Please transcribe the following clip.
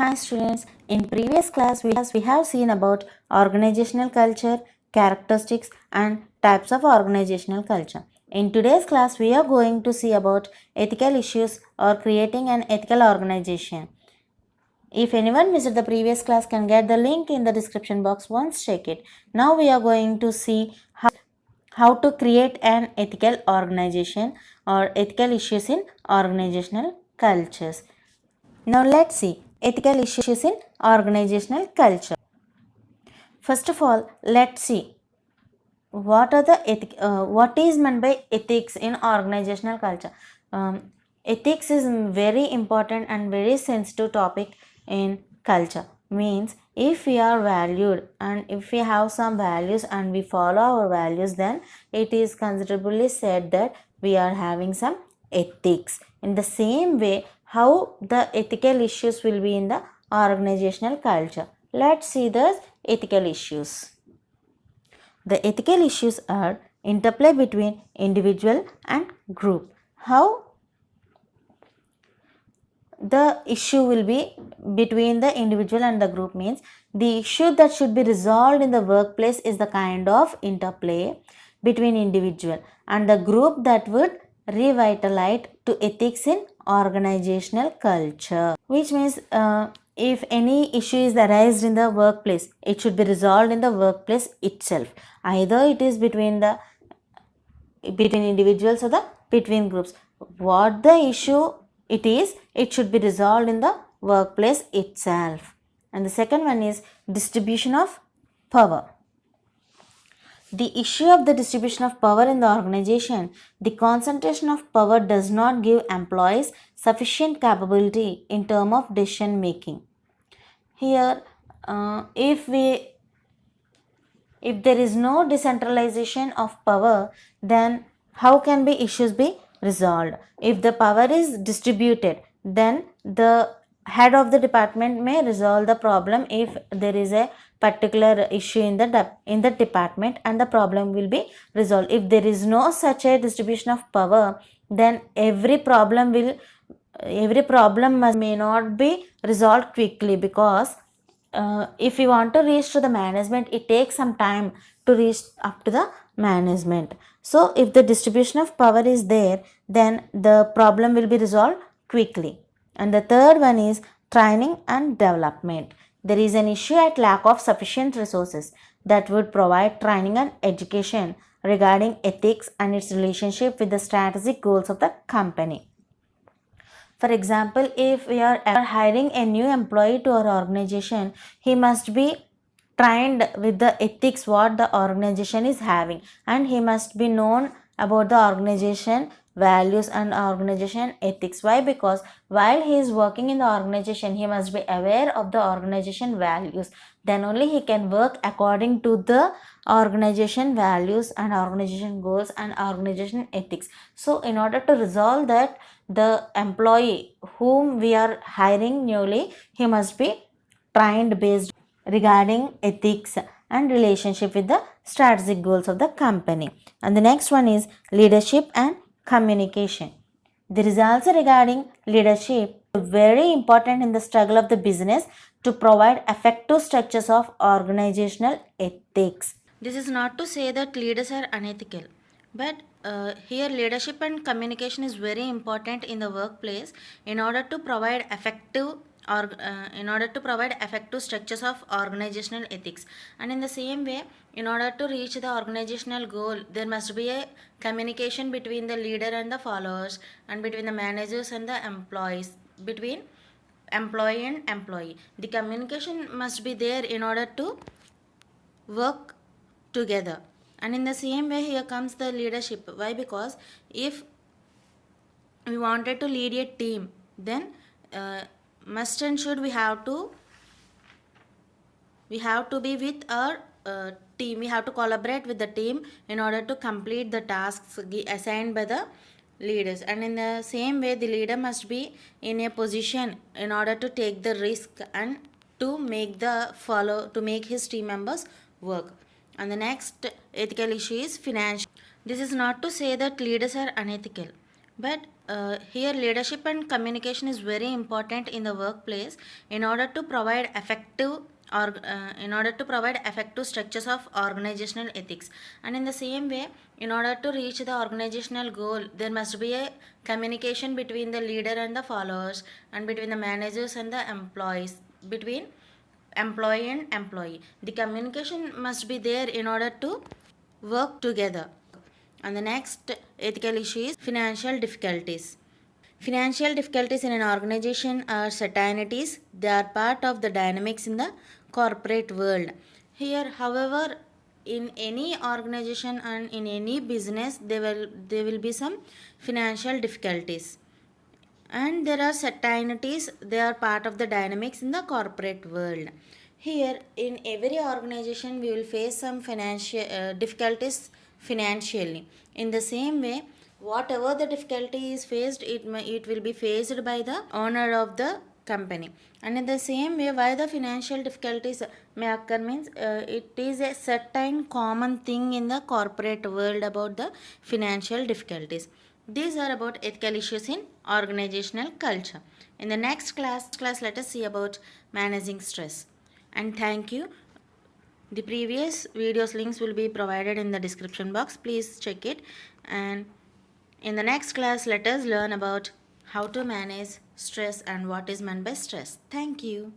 Hi students, in previous class we have seen about organizational culture, characteristics and types of organizational culture. In today's class we are going to see about ethical issues or creating an ethical organization. If anyone missed the previous class can get the link in the description box once check it. Now we are going to see how to create an ethical organization or ethical issues in organizational cultures. Now let's see ethical issues in organizational culture. First of all, let's see what is meant by ethics in organizational culture. Ethics is very important and very sensitive topic in culture. Means if we are valued and if we have some values and we follow our values, then it is considerably said that we are having some ethics. In the same way, how the ethical issues will be in the organizational culture. Let's see the ethical issues. The ethical issues are interplay between individual and group. How the issue will be between the individual and the group means the issue that should be resolved in the workplace is the kind of interplay between individual and the group that would revitalize to ethics in organizational culture, which means if any issue is arised in the workplace, it should be resolved in the workplace itself. Either it is between individuals or the between groups. What the issue it is, it should be resolved in the workplace itself. And the second one is distribution of power. The issue of the distribution of power in the organization, the concentration of power does not give employees sufficient capability in terms of decision making. Here, if there is no decentralization of power, then how can be issues be resolved? If the power is distributed, then the head of the department may resolve the problem if there is a particular issue in the department, and the problem will be resolved. If there is no such a distribution of power, then every problem may not be resolved quickly, because if you want to reach to the management, it takes some time to reach up to the management. So if the distribution of power is there, then the problem will be resolved quickly. And the third one is training and development. There is an issue at lack of sufficient resources that would provide training and education regarding ethics and its relationship with the strategic goals of the company. For example, if we are ever hiring a new employee to our organization, he must be trained with the ethics what the organization is having, and he must be known about the organization values and organization ethics. Why? Because while he is working in the organization, he must be aware of the organization values. Then only he can work according to the organization values and organization goals and organization ethics. So in order to resolve that, the employee whom we are hiring newly, he must be trained based regarding ethics and relationship with the strategic goals of the company. And the next one is leadership and communication. The results regarding leadership are very important in the struggle of the business to provide effective structures of organizational ethics. This is not to say that leaders are unethical, but here leadership and communication is very important in the workplace in order to provide effective structures of organizational ethics. And in the same way, in order to reach the organizational goal, there must be a communication between the leader and the followers, and between the managers and the employees, between employee and employee. The communication must be there in order to work together. And in the same way, here comes the leadership. Why? Because if we wanted to lead a team, then must and should we have to be with our team. We have to collaborate with the team in order to complete the tasks assigned by the leaders. And in the same way, the leader must be in a position in order to take the risk and to make his team members work. And the next ethical issue is financial. This is not to say that leaders are unethical, but Here leadership and communication is very important in the workplace in order to provide effective structures of organizational ethics. And in the same way, in order to reach the organizational goal, there must be a communication between the leader and the followers, and between the managers and the employees, between employee and employee. The communication must be there in order to work together. And the next ethical issue is financial difficulties. Financial difficulties in an organization are certainties. They are part of the dynamics in the corporate world. Here, however, in any organization and in any business, there will be some financial difficulties, and there are certainties. They are part of the dynamics in the corporate world. Here, in every organization, we will face some financial difficulties financially. In the same way, whatever the difficulty is faced, it will be faced by the owner of the company. And in the same way, why the financial difficulties may occur means, it is a certain common thing in the corporate world about the financial difficulties. These are about ethical issues in organizational culture. In the next class, let us see about managing stress. And thank you. The previous videos links will be provided in the description box. Please check it. And in the next class, let us learn about how to manage stress and what is meant by stress. Thank you.